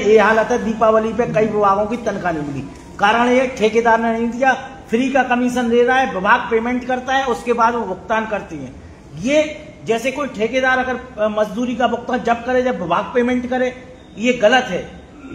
ये हालत है, दीपावली पे कई विभागों की तनख्वाह नहीं मिली। कारण ये ठेकेदार ने नहीं दिया, फ्री का कमीशन दे रहा है, विभाग पेमेंट करता है, उसके बाद वो भुगतान करती है। ये जैसे कोई ठेकेदार अगर मजदूरी का भुगतान जब करे जब विभाग पेमेंट करे, ये गलत है।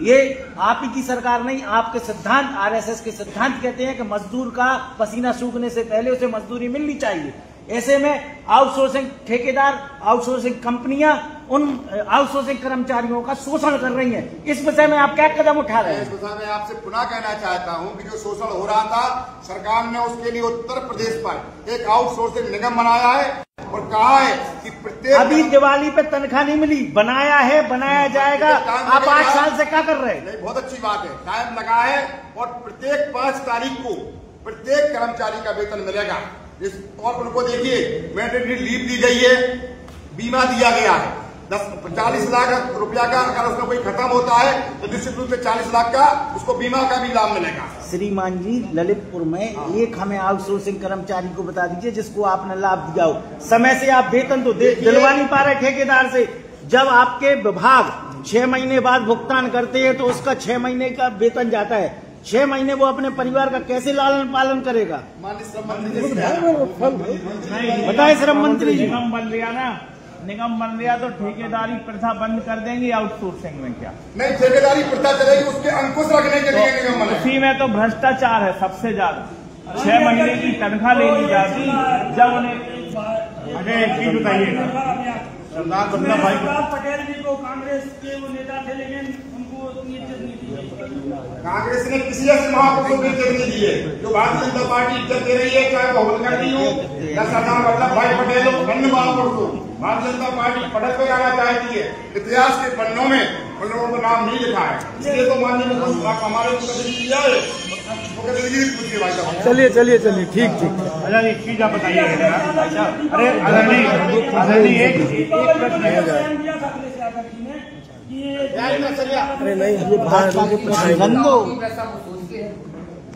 ये आप ही की सरकार नहीं, आपके सिद्धांत आरएसएस के सिद्धांत कहते हैं कि मजदूर का पसीना सूखने से पहले उसे मजदूरी मिलनी चाहिए। ऐसे में आउटसोर्सिंग ठेकेदार, आउटसोर्सिंग कंपनियां उन आउटसोर्सिंग कर्मचारियों का शोषण कर रही हैं। इस विषय में आप क्या कदम उठा रहे हैं? इस विषय में आपसे पुनः कहना चाहता हूं कि जो शोषण हो रहा था, सरकार ने उसके लिए उत्तर प्रदेश पर एक आउटसोर्सिंग निगम बनाया है और कहा है कि प्रत्येक अभी दिवाली पे तनख्वाह नहीं मिली, बनाया है, बनाया जाएगा। आप 8 साल से क्या कर रहे हैं? नहीं, बहुत अच्छी बात है, टाइम लगा है और प्रत्येक 5 तारीख को प्रत्येक कर्मचारी का वेतन मिलेगा। और उनको देखिए मैटरनिटी लीव दी गई है, बीमा दिया गया है 40 लाख रुपया का। अगर उसमें कोई खत्म होता है तो निश्चित रूप से 40 लाख का उसको बीमा का भी लाभ मिलेगा। श्रीमान जी, ललितपुर में एक हमें आउटसोर्सिंग कर्मचारी को बता दीजिए जिसको आपने लाभ दिया हो। समय से आप वेतन तो दिलवा नहीं पा रहे ठेकेदार से। जब आपके विभाग 6 महीने बाद भुगतान करते हैं तो उसका 6 महीने का वेतन जाता है। 6 महीने वो अपने परिवार का कैसे लालन पालन करेगा? बताए श्रम मंत्री जी। निगम बन लिया ना, निगम बन लिया तो ठेकेदारी प्रथा बंद कर देंगे आउटसोर्सिंग में। क्या नहीं, ठेकेदारी प्रथा चलेगी, उसके अंकुश रखने के लिए निगम बना। उसी में तो भ्रष्टाचार है सबसे ज्यादा। 6 महीने की तनख्वाह ले ली जाती जब उन्हें। अरे एक चीज बताइएगा, सरदार वल्लभ भाई पटेल जी को कांग्रेस के वो नेता थे, लेकिन उनको उतनी इज्जत नहीं दी। कांग्रेस ने किसी ऐसे महापुरुषों को इज्जत नहीं दी है। जो भारतीय जनता पार्टी इज्जत दे रही है, चाहे वो होलकर्णी हो या सरदार वल्लभ भाई पटेल हो, अन्य महापुरुष हो, भारतीय जनता पार्टी पटक पे आना चाहती है। इतिहास के पन्नों में उन लोगों का नाम नहीं लिखा है, इसलिए तो माननीय मुख्यमंत्री हमारे किया है। चलिए चलिए चलिए, ठीक ठीक। अच्छा एक चीज आप बताइएगा। अरे आदरणीय एक प्रश्न है। अरे नहीं, ये भाजपा के प्रधान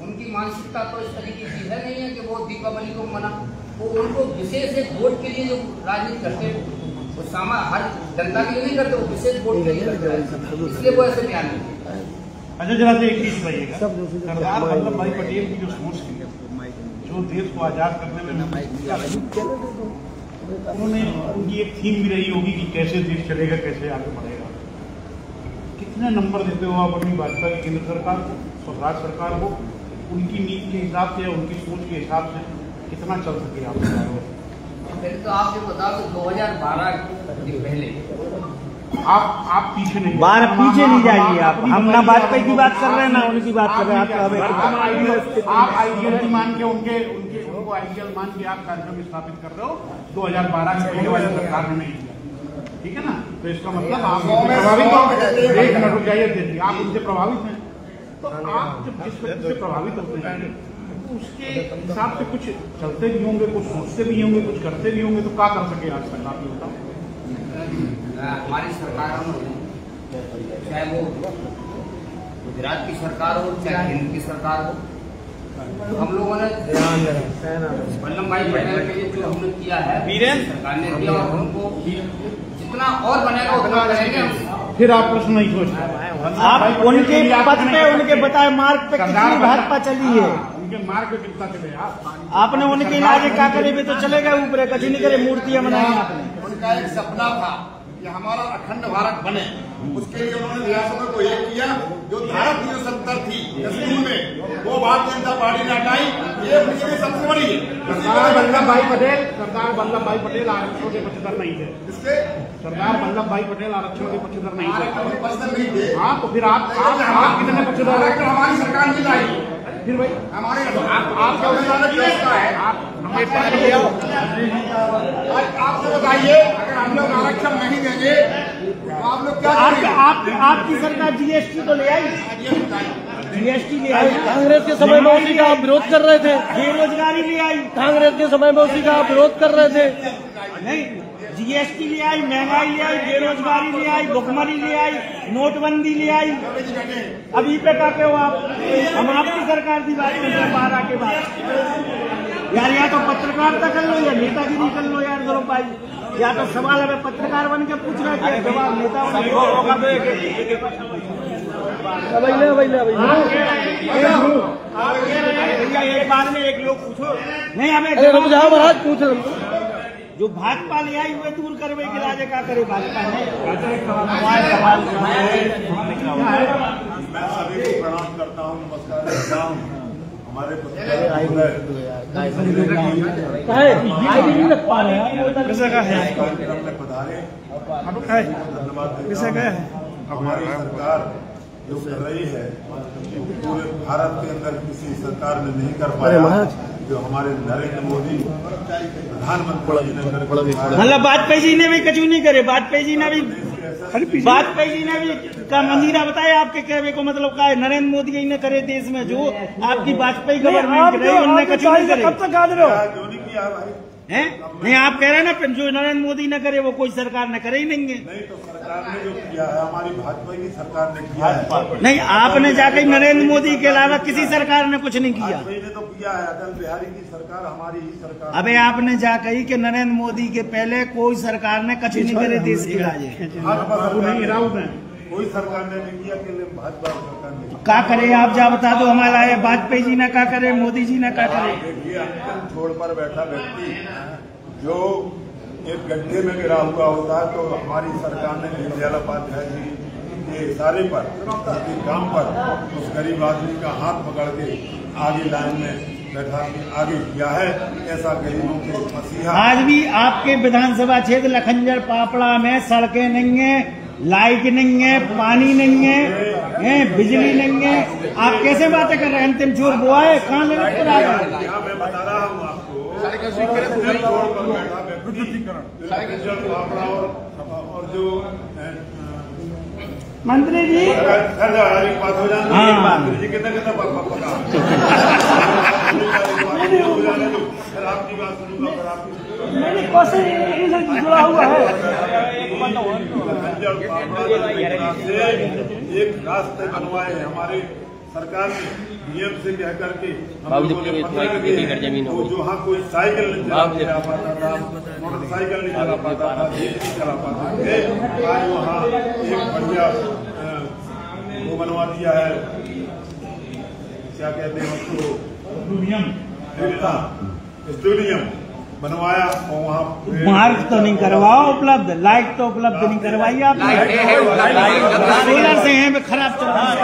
उनकी मानसिकता तो इस तरीके की है नहीं है कि वो दीपावली को मना, वो उनको विशेष एक वोट के लिए जो राजनीति करते हैं वो हर जनता के लिए नहीं करते, वो विशेष वोट के लिए करते हैं, इसलिए वो ऐसे बयान देते हैं। अच्छा जरा से एक चीज बताइएगा, सरदार वल्लभ भाई पटेल की जो सोच थी, जो देश को आजाद करने में उन्होंने, उनकी एक थीम भी रही होगी कि कैसे देश चलेगा, कैसे आगे बढ़ेगा। कितने नंबर देते हो आप अपनी भाजपा की केंद्र सरकार को, राज्य सरकार को, उनकी नीति के हिसाब से या उनकी सोच के हिसाब से कितना चल सके आप? पहले तो आपको बता दो 2012 के पहले आप पीछे नहीं, बार पीछे नहीं जाइए आप। हम ना वाजपेयी की बात कर रहे हैं ना उनकी बात कर रहे हैं। आप आइडियल मान के उनको आइडियल मान के आप कार्यक्रम स्थापित कर रहे हो 2012 के पहले वाली सरकार ने नहीं किया, ठीक है ना? तो इसका मतलब आप प्रभावित हो। एक मिनट रुक जाइए, देखिए आप उनसे प्रभावित हैं, तो आप जब जिस व्यक्ति से प्रभावित होते हैं तो उसके हिसाब से कुछ चलते भी होंगे, कुछ सोचते भी होंगे, कुछ करते भी होंगे। तो क्या कर सके आज तक आप ये बताओ? हमारी सरकारों में, चाहे वो गुजरात की सरकार हो चाहे हिंद की सरकार हो, हम लोगों ने वल्लभ भाई पटेल के लिए जो हमने किया है सरकार ने किया, और उनको जितना और बनेगा उतना करेंगे। फिर आप प्रश्न नहीं सोचते, आप उनके पद पे, उनके बताए मार्ग पे कितनी भाजपा चली है, उनके मार्ग पे कितना चले आपने उनके इलाज क्या करे भी तो चलेगा ऊपर, कछ नहीं करे, मूर्तियां बनाई आपने। उनका एक सपना था कि हमारा अखंड भारत बने, उसके लिए उन्होंने रियासतों को एक किया। जो धारा 370 थी कश्मीर में, वो भारतीय जनता पार्टी ने हटाई। ये उनके लिए सबसे बड़ी है। सरदार वल्लभ भाई पटेल आरक्षण के पक्षधर नहीं थे। इसके सरदार वल्लभ भाई पटेल आरक्षण के पक्षधर नहीं थे। पसंद नहीं थे। हाँ, तो फिर आप कितने पक्षधर हैं? हमारी सरकार की लाई फिर भाई हमारे आपका व्यवस्था है। आपसे बताइए, अगर हम लोग आरक्षण नहीं देंगे तो आप लोग क्या करेंगे? आपकी सरकार जीएसटी तो ले आई, जीएसटी ले आई। कांग्रेस के समय में उसी का आप विरोध कर रहे थे। बेरोजगारी ले आई, कांग्रेस के समय में उसी का आप विरोध कर रहे थे। नहीं, जीएसटी ले आई, महंगाई ले आई, बेरोजगारी ले आई, भुखमरी ले आई, नोटबंदी ले आई। अभी पे कहते हो आप, हम आपकी सरकार की बात करते हैं 12 के बाद। यार या तो पत्रकारिता कर लो या नेतागिरी कर लो यार गुरु भाई, या तो सवाल हमें पत्रकार बन के पूछ रहे थे, जवाब नेता बन के एक बार में एक लोग पूछो नहीं हमें पूछो जो भाजपा ले आई हुए दूर करवे के राजे का करे भाजपा ने। मैं सभी को प्रणाम करता हूँ, नमस्कार करता हूँ। हमारे कार्यक्रम में पधारे, धन्यवाद। हमारी सरकार जो कर रही है पूरे भारत के अंदर किसी सरकार ने नहीं कर पाया जो हमारे नरेंद्र मोदी प्रधानमंत्री जी ने कर। मतलब वाजपेयी जी ने भी कचू नहीं करे, वाजपेयी जी ने भी का मंजीरा बताया आपके कहने को मतलब का है नरेंद्र मोदी ने करे देश में जो आपकी वाजपेयी गवर्नमेंट रही उनने कचू नहीं करे। क्यों नहीं किया भाई? हैं? नहीं आप कह रहे हैं ना जो नरेंद्र मोदी ने करे वो कोई सरकार ने करे ही नहीं है। नहीं तो सरकार ने जो किया है हमारी भाजपा की सरकार ने किया है। नहीं आपने जाकर नरेंद्र मोदी के अलावा किसी सरकार ने कुछ नहीं किया। भाजपा ने तो किया है, अटल बिहारी की सरकार हमारी ही सरकार। अबे आपने जा कही कि नरेंद्र मोदी के पहले कोई सरकार ने कछ नहीं करे देश के राजे। कोई सरकार ने नहीं किया कि भाजपा सरकार ने का करे आप जा बता दो हमारा है वाजपेयी जी ने का करे, मोदी जी ने का करे। देखिए अंतिम छोर पर बैठा व्यक्ति जो एक गड्ढे में गिरा हुआ होता है तो हमारी सरकार ने दीनदयाल उपाध्याय जी के इशारे पर किसी काम पर उस गरीब आदमी का हाथ पकड़ के आगे लाइन में बैठा के आगे किया है। ऐसा गरीबों के मसीहा आज भी आपके विधानसभा क्षेत्र लखनजर पापड़ा में सड़कें नहीं है, लाइट नहीं है, पानी नहीं है, बिजली नहीं है। आप कैसे बातें कर रहे हैं? अंतिम छोर वो है कहाँ लेने पर आ गए? मैं बता रहा हूँ आपको और जो मंत्री जी एक बात हो जाए मंत्री जी कितना कितना पका आपकी बात सुनूंगा पर आपकी जुड़ा हुआ है। एक रास्ते बनवाए हैं हमारे सरकार ने नियम से कह करके हम लोगों ने पता तो जो हाँ कोई साइकिल नहीं चला पाता था, मोटरसाइकिल नहीं चला पाता था, जीप नहीं चला पाता थे, आज वहाँ एक बढ़िया वो बनवा दिया है, क्या कहते हैं उसको, स्टेडियम बनवाया और वहाँ मार्ग तो नहीं करवाओ उपलब्ध, लाइट तो उपलब्ध नहीं करवाई आपने। सोलर से हैं खराब चल रहा है।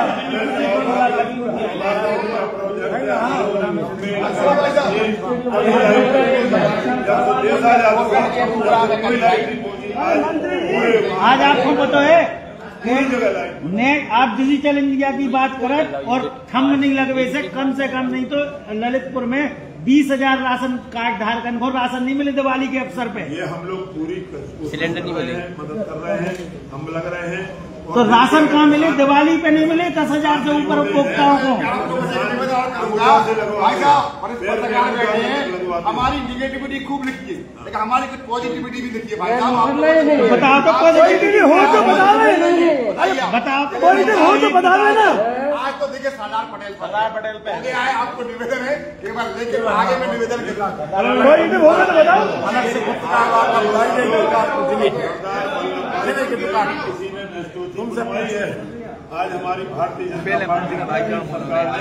आज आपको पता है ने आप डिजिटल इंडिया की बात करें और थंब नहीं लगवे से कम नहीं तो ललितपुर में 20,000 राशन कार्ड धारकन को राशन नहीं मिले दिवाली के अवसर पे। ये हम लोग पूरी सिलेंडर नहीं मिले, मदद कर रहे हैं, हम लग रहे हैं। तो राशन कहाँ मिले? दिवाली पे नहीं मिले 10,000 से ऊपर उपभोक्ताओं को। हमारी निगेटिविटी खूब लिखी है लेकिन हमारी कुछ पॉजिटिविटी भी लिखी है भाई साहब। बताओ तो पॉजिटिविटी हो तो बता रहे, बताओ तो पॉजिटिव हो तो बता रहे ना। आज तो देखिए सरदार पटेल पे हो गया है, आपको निवेदन है एक बार लेकिन आगे में निवेदन करना पॉजिटिव होगा तो बताओ। तुमसे है आज हमारी भारतीय जनता पार्टी सरकार ने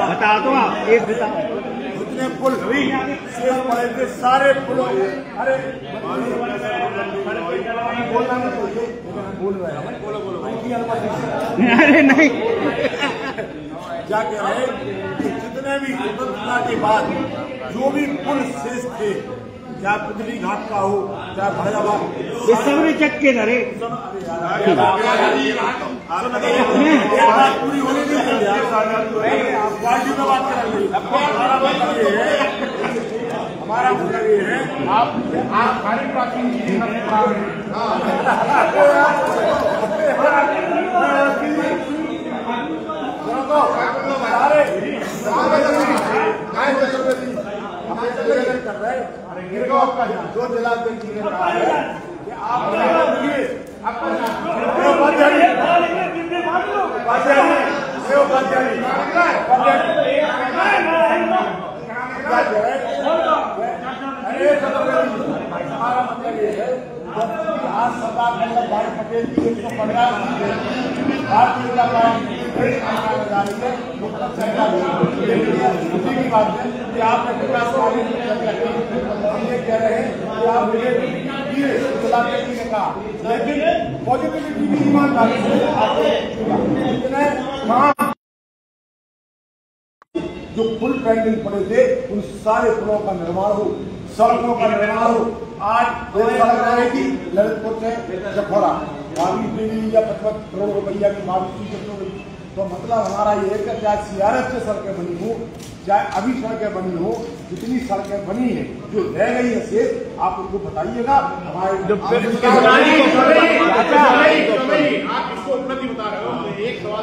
बता दो आप एक बताओ जितने पुल शेष पड़े थे सारे पुलों अरे अरे नहीं क्या कह रहे जितने भी स्वतंत्रता के बाद जो भी पुल शेष थे चाहे पुतली घाट का हो चाहे भड़ावा ये सब चेक के धरे पूरी होने नहीं पार्टी में बात कर रही हमारा मतलब ये है आप सारे प्राचीन कर रहे जो जिलाध्यक्ष ने कहा है कि आप हमारा मतलब ये है आज सरकार वल्लभ भाई पटेल की 115 भारतीय जनता पार्टी की बात है कि आप हम ये कह रहे हैं कि आप चलाते ने कहा, लेकिन पॉजिटिविटी भी ईमानदारी से जो पुल पेंडिंग पड़े थे उन सारे पुलों का निर्माण हो, सड़कों का निर्माण हो। आज सड़क रहेगी ललितपुर से जखौरा 22 या 55 करोड़ रुपया की मारुति हो गई। तो मतलब हमारा ये है कि चाहे CRF से सड़कें बनी हो, चाहे अभी सड़कें बनी हो, जितनी सड़कें बनी है जो रह गई है शेष आप उनको बताइएगा। हमारे आप इसको उपलब्धि बता रहे हो। एक सवाल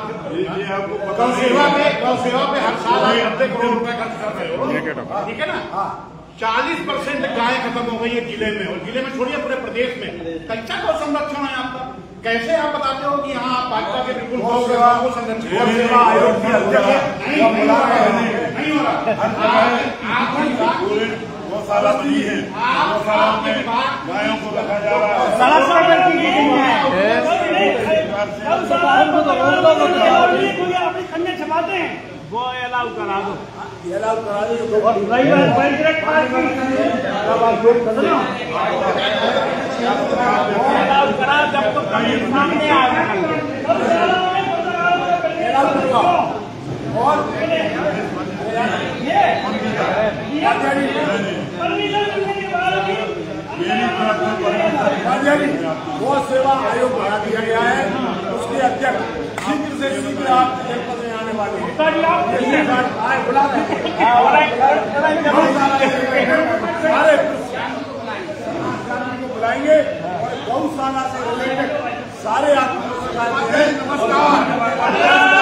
गौ सेवा पे हर साल 90 करोड़ रुपए खर्च कर रहे हो, ठीक है ना? 40% गाय खत्म हो गई है जिले में, और जिले में छोड़िए पूरे प्रदेश में। कच्चा गौ संरक्षण है आपका। कैसे आप बताते हो कि यहाँ आप भाजपा के बिल्कुल गौ सेवा को संरक्षण नहीं हो रहा? गौशाला बनी है, गौशाला में गायों को रखा जा रहा है। खन्ने छपाते हैं वो अलाउ करा दो, अलाउ करा दो। जब तो सामने आ और गौ सेवा आयोग बना दिया गया है, उसके अध्यक्ष शीघ्र से शीघ्र आपके जनपद में आने वाले हैं। सारे बुलाएंगे और गौशाला से रिलेटेड सारे आपको नमस्कार।